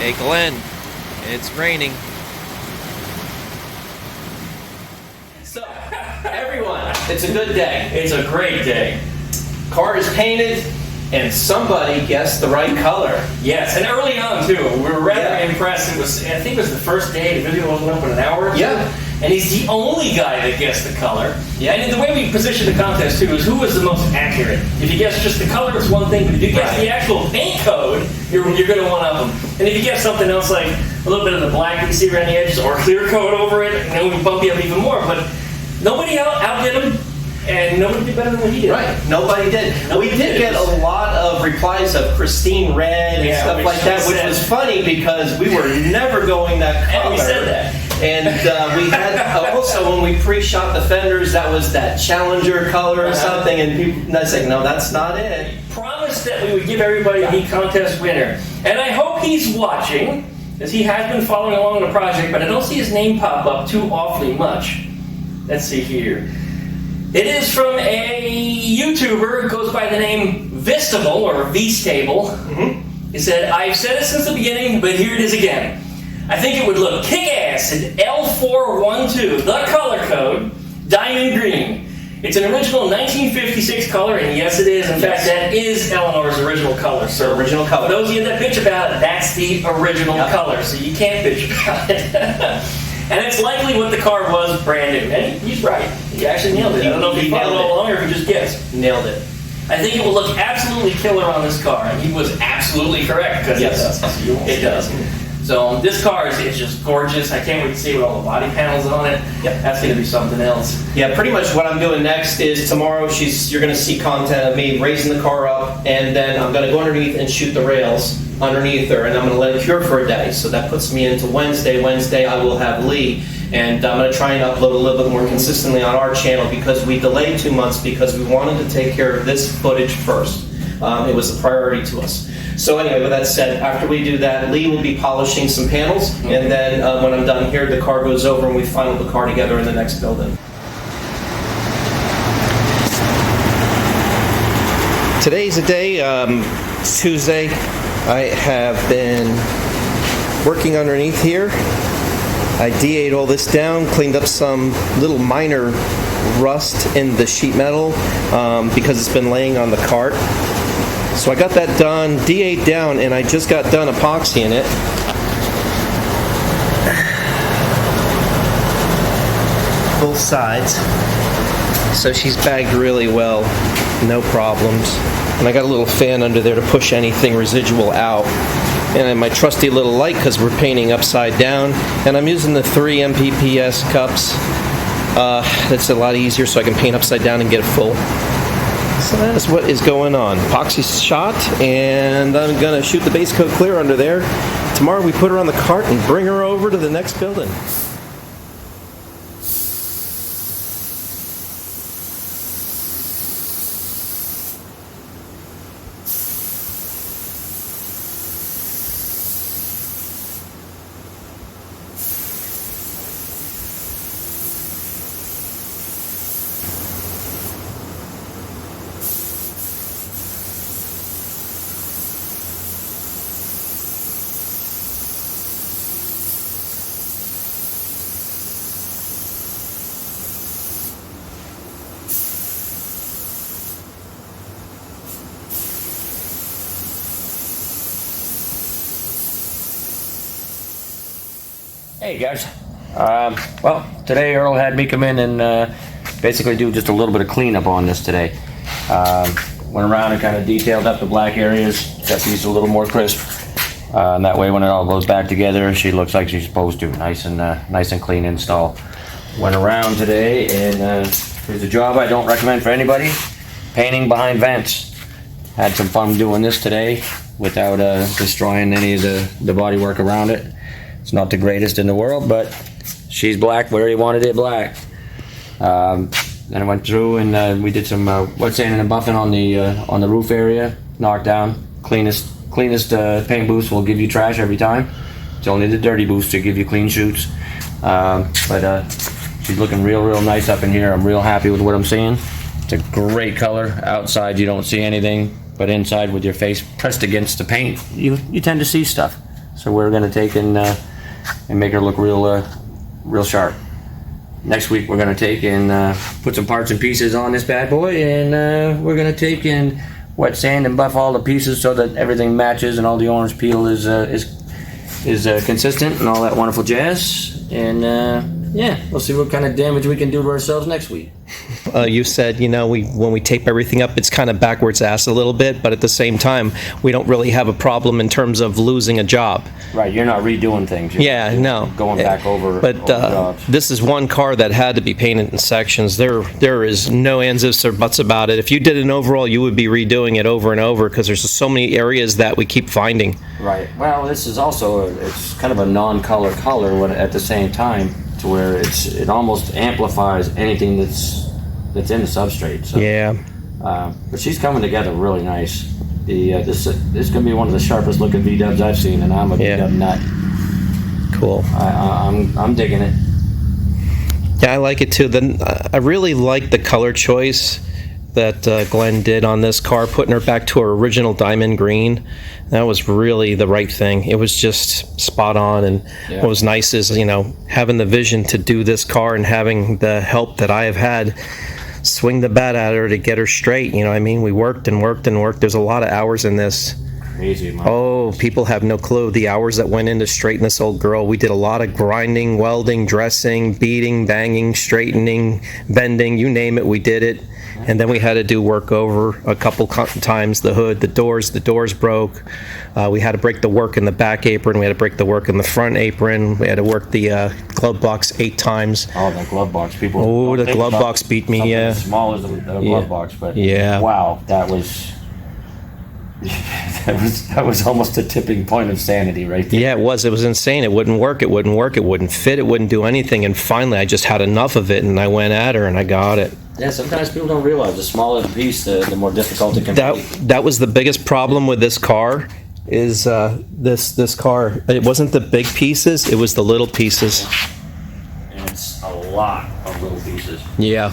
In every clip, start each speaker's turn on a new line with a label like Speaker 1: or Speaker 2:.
Speaker 1: Hey Glenn, it's raining.
Speaker 2: So, everyone, it's a good day.
Speaker 3: It's a great day.
Speaker 2: Car is painted, and somebody guessed the right color.
Speaker 3: Yes, and early on too. We were rather impressed. I think it was the first day. The video wasn't open an hour or two.
Speaker 2: Yeah.
Speaker 3: And he's the only guy that guessed the color.
Speaker 2: Yeah.
Speaker 3: And the way we position the contest too is who was the most accurate. If you guess just the color, it's one thing, but if you guess the actual paint code, you're going to one-up them. And if you guess something else like a little bit of the black that you see around the edges or clear coat over it, and then we bump you up even more. But nobody outdid him, and nobody did better than what he did.
Speaker 2: Right, nobody did. We did get a lot of replies of pristine red and stuff like that, which was funny because we were never going that color.
Speaker 3: And we said that.
Speaker 2: And we had also when we pre-shot the fenders, that was that Challenger color or something, and people I said, no, that's not it.
Speaker 3: Promised that we would give everybody the contest winner, and I hope he's watching, as he has been following along the project, but I don't see his name pop up too awfully much. Let's see here. It is from a YouTuber who goes by the name Vistable or V-Stable. He said, "I've said it since the beginning, but here it is again. I think it would look kick-ass in L412, the color code, diamond green. It's an original 1956 color, and yes, it is. In fact, that is Eleanor's original color. So,
Speaker 2: original color.
Speaker 3: For those of you that bitch about it, that's the original color, so you can't bitch about it." And it's likely what the car was brand new. And he's right. He actually nailed it. I don't know if he followed all along or if he just guessed.
Speaker 2: Nailed it.
Speaker 3: I think it will look absolutely killer on this car, and he was absolutely correct because it does. It does. So this car is just gorgeous. I can't wait to see with all the body panels on it.
Speaker 2: Yep.
Speaker 3: That's going to be something else.
Speaker 2: Yeah, pretty much what I'm doing next is tomorrow you're going to see content of me raising the car up, and then I'm going to go underneath and shoot the rails underneath her, and I'm going to let it cure for a day. So that puts me into Wednesday. Wednesday I will have Lee, and I'm going to try and upload a little bit more consistently on our channel because we delayed 2 months because we wanted to take care of this footage first. It was a priority to us. So anyway, with that said, after we do that, Lee will be polishing some panels, and then when I'm done here, the car goes over and we final the car together in the next building.
Speaker 1: Today's a day, Tuesday. I have been working underneath here. I DA'd all this down, cleaned up some little minor rust in the sheet metal because it's been laying on the cart. So I got that done, DA'd down, and I just got done epoxying it. Both sides. So she's bagged really well, no problems. And I got a little fan under there to push anything residual out. And my trusty little light because we're painting upside down. And I'm using the 3 MPPS cups. That's a lot easier so I can paint upside down and get it full. So that is what is going on. Epoxy's shot, and I'm going to shoot the base coat clear under there. Tomorrow we put her on the cart and bring her over to the next building.
Speaker 4: Hey guys, well today Earl had me come in and basically do just a little bit of cleanup on this today. Went around and kind of detailed up the black areas, got these a little more crisp, and that way when it all goes back together she looks like she's supposed to, nice and clean install. Went around today and here's a job I don't recommend for anybody, painting behind vents. Had some fun doing this today without destroying any of the bodywork around it. It's not the greatest in the world, but she's black where he wanted it black. Then I went through and we did some wet sanding and buffing on the roof area, knocked down. Cleanest paint boost will give you trash every time. It's only the dirty boost to give you clean shoots. But she's looking real nice up in here. I'm real happy with what I'm seeing. It's a great color. Outside you don't see anything, but inside with your face pressed against the paint, you tend to see stuff. So we're gonna take and make her look real sharp. Next week we're gonna take and put some parts and pieces on this bad boy, and we're gonna take and wet sand and buff all the pieces so that everything matches and all the orange peel is consistent and all that wonderful jazz. And yeah, we'll see what kind of damage we can do to ourselves next week.
Speaker 1: You said, when we tape everything up, it's kind of backwards ass a little bit, but at the same time, we don't really have a problem in terms of losing a job.
Speaker 4: Right, you're not redoing things. You're
Speaker 1: no.
Speaker 4: Going back over.
Speaker 1: But
Speaker 4: jobs.
Speaker 1: this is one car that had to be painted in sections. There is no ands, ifs, or buts about it. If you did an overall, you would be redoing it over and over because there's so many areas that we keep finding.
Speaker 4: Right. Well, this is also it's kind of a non-color color when at the same time, to where it almost amplifies anything that's in the substrate. So,
Speaker 1: yeah.
Speaker 4: But she's coming together really nice. This is going to be one of the sharpest looking V-dubs I've seen, and I'm a V-dub nut.
Speaker 1: Cool.
Speaker 4: I'm digging it.
Speaker 1: Yeah, I like it too. Then I really like the color choice that Glenn did on this car, putting her back to her original diamond green. That was really the right thing. It was just spot on, and what was nice is, having the vision to do this car and having the help that I have had swing the bat at her to get her straight. We worked and worked and worked. There's a lot of hours in this.
Speaker 4: Crazy, man.
Speaker 1: Oh, people have no clue the hours that went into straighten this old girl. We did a lot of grinding, welding, dressing, beating, banging, straightening, bending, you name it, we did it. And then we had to do work over a couple times. The hood, the doors broke. We had to break the work in the back apron. We had to break the work in the front apron. We had to work the glove box 8 times.
Speaker 4: Oh, that glove box, people.
Speaker 1: Oh, the glove box beat me, yeah.
Speaker 4: As small as the glove box, but
Speaker 1: yeah.
Speaker 4: Wow, that was that was almost a tipping point of sanity right there.
Speaker 1: Yeah, it was insane. It wouldn't work, it wouldn't fit, it wouldn't do anything. And finally I just had enough of it, and I went at her and I got it.
Speaker 4: Yeah, sometimes people don't realize the smaller the piece, the more difficult it can be.
Speaker 1: That was the biggest problem with this car, is this car. It wasn't the big pieces, it was the little pieces.
Speaker 4: And it's a lot of little pieces.
Speaker 1: Yeah.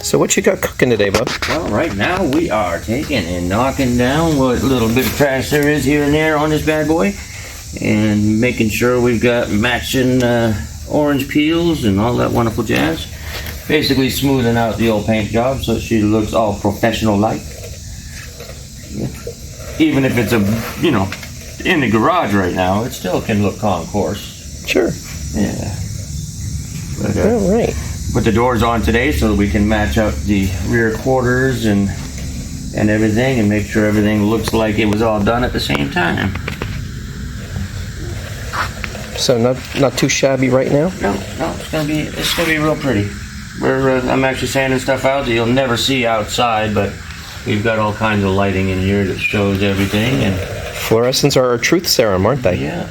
Speaker 1: So what you got cooking today, bub?
Speaker 4: Well, right now we are taking and knocking down what little bit of trash there is here and there on this bad boy, and making sure we've got matching orange peels and all that wonderful jazz. Basically smoothing out the old paint job so she looks all professional-like. Even if it's in the garage right now, it still can look concourse.
Speaker 1: Sure.
Speaker 4: Yeah. But,
Speaker 1: All right.
Speaker 4: put the doors on today so that we can match up the rear quarters and everything, and make sure everything looks like it was all done at the same time.
Speaker 1: So not too shabby right now?
Speaker 4: No, it's gonna be real pretty. I'm actually sanding stuff out that you'll never see outside, but we've got all kinds of lighting in here that shows everything. And
Speaker 1: Fluorescents are our truth serum, aren't they?
Speaker 4: yeah,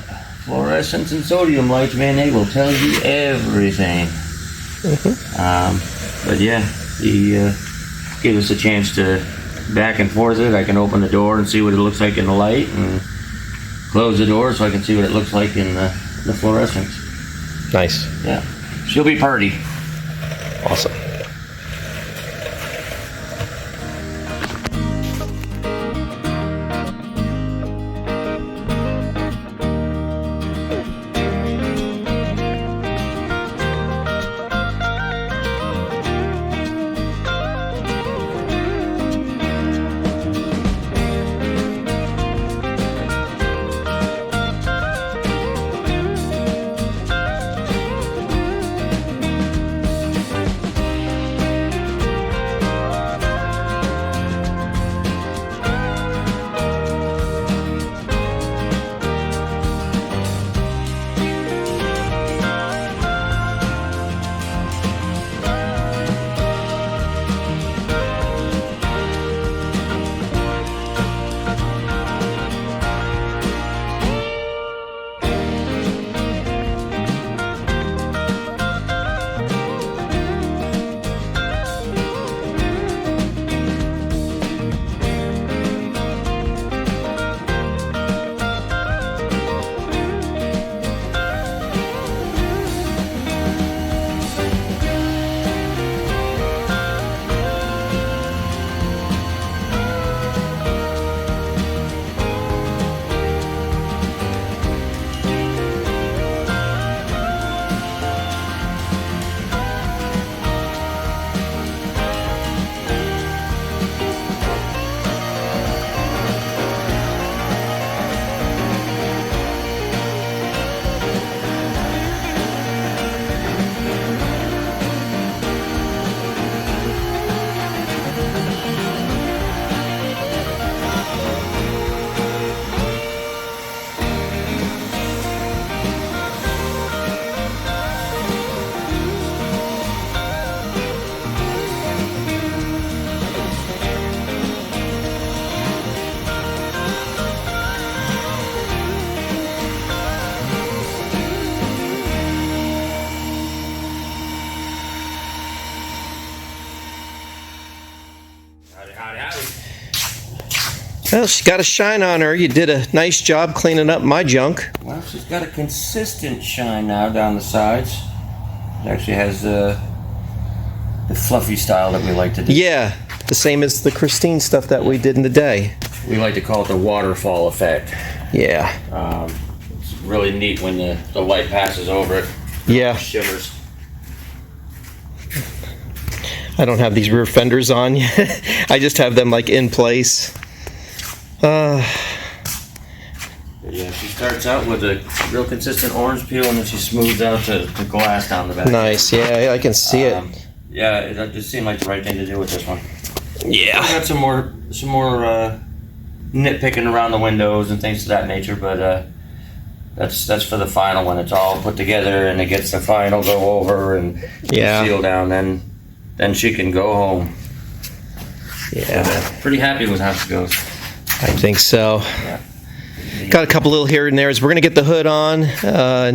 Speaker 4: fluorescents and sodium lights, man, they will tell you everything. But yeah, he gave us a chance to back and forth it. I can open the door and see what it looks like in the light, and close the door so I can see what it looks like in the fluorescence.
Speaker 1: Nice.
Speaker 4: Yeah, she'll be purty.
Speaker 1: Awesome. Well, she got a shine on her. You did a nice job cleaning up my junk.
Speaker 4: Well, she's got a consistent shine now down the sides. It actually has the fluffy style that we like to do.
Speaker 1: Yeah, the same as the Christine stuff that we did in the day.
Speaker 4: We like to call it the waterfall effect.
Speaker 1: Yeah.
Speaker 4: It's really neat when the light passes over it.
Speaker 1: Yeah.
Speaker 4: It shimmers.
Speaker 1: I don't have these rear fenders on yet. I just have them like in place.
Speaker 4: Yeah, she starts out with a real consistent orange peel, and then she smooths out the glass down the back.
Speaker 1: Nice, yeah, I can see it.
Speaker 4: Yeah, it just seemed like the right thing to do with this one.
Speaker 1: Yeah.
Speaker 4: I got some more nitpicking around the windows and things of that nature, but that's for the final when it's all put together and it gets the final go over and seal down. Then she can go home.
Speaker 1: Yeah.
Speaker 4: Pretty happy with how she goes.
Speaker 1: I think so.
Speaker 4: Yeah.
Speaker 2: Got a couple little here and there's. We're going to get the hood on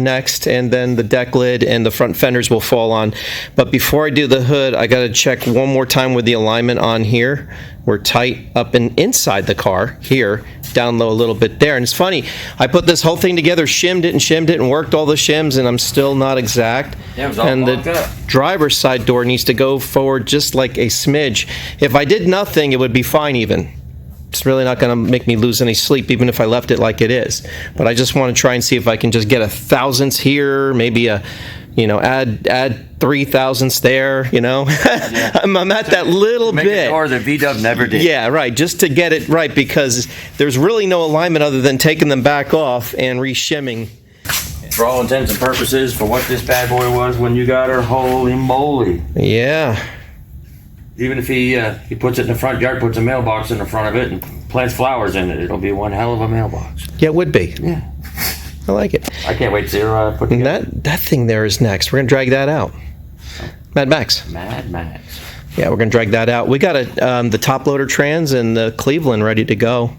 Speaker 2: next, and then the deck lid and the front fenders will fall on. But before I do the hood, I got to check one more time with the alignment on here. We're tight up and inside the car here, down low a little bit there. And it's funny, I put this whole thing together, shimmed it and worked all the shims, and I'm still not exact.
Speaker 4: Yeah, it was all
Speaker 2: and
Speaker 4: blocked
Speaker 2: the
Speaker 4: up.
Speaker 2: driver's side door needs to go forward just like a smidge. If I did nothing, it would be fine even. It's really not going to make me lose any sleep, even if I left it like it is. But I just want to try and see if I can just get a thousandths here, maybe a, add 3 thousandths there.
Speaker 4: Yeah.
Speaker 2: I'm at that little
Speaker 4: Make
Speaker 2: bit.
Speaker 4: it or the VW never did.
Speaker 2: Yeah, right. Just to get it right, because there's really no alignment other than taking them back off and re-shimming.
Speaker 4: For all intents and purposes, for what this bad boy was when you got her, holy moly.
Speaker 2: Yeah.
Speaker 4: Even if he puts it in the front yard, puts a mailbox in the front of it, and plants flowers in it, it'll be one hell of a mailbox.
Speaker 2: Yeah, it would be.
Speaker 4: Yeah.
Speaker 2: I like it.
Speaker 4: I can't wait to see her put
Speaker 2: And
Speaker 4: together.
Speaker 2: that thing there is next. We're going to drag that out. Mad Max.
Speaker 4: Mad Max.
Speaker 2: Yeah, we're going to drag that out. We got the top loader trans and the Cleveland ready to go.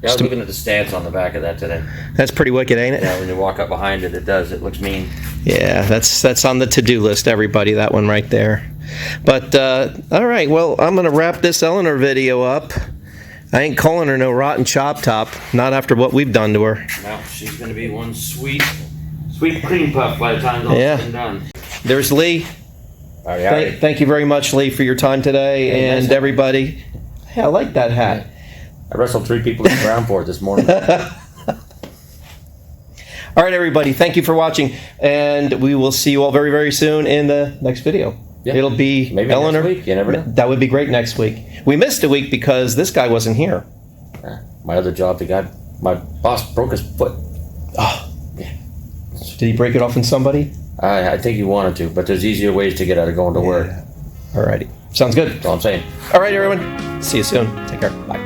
Speaker 4: Yeah, I was looking at the stance on the back of that today.
Speaker 2: That's pretty wicked, ain't it?
Speaker 4: Yeah, when you walk up behind it, it does. It looks mean.
Speaker 2: Yeah, that's on the to-do list, everybody, that one right there. But, all right, well, I'm going to wrap this Eleanor video up. I ain't calling her no rotten chop top, not after what we've done to her.
Speaker 4: No, she's going to be one sweet cream puff by the time it's all said and done.
Speaker 2: There's Lee. Thank you very much, Lee, for your time today,
Speaker 4: Hey,
Speaker 2: and
Speaker 4: nice
Speaker 2: everybody. Hey, I like that hat.
Speaker 4: I wrestled 3 people to the ground for it this morning.
Speaker 2: All right, everybody, thank you for watching, and we will see you all very, very soon in the next video.
Speaker 4: Yeah.
Speaker 2: It'll be
Speaker 4: Maybe
Speaker 2: Eleanor.
Speaker 4: next week, you never know.
Speaker 2: That would be great next week. We missed a week because this guy wasn't here.
Speaker 4: My other job, my boss broke his foot.
Speaker 2: Oh, yeah. Did he break it off in somebody?
Speaker 4: I think he wanted to, but there's easier ways to get out of going to work.
Speaker 2: All righty. Sounds good.
Speaker 4: That's all I'm saying.
Speaker 2: All right, everyone. See you soon. Take care. Bye.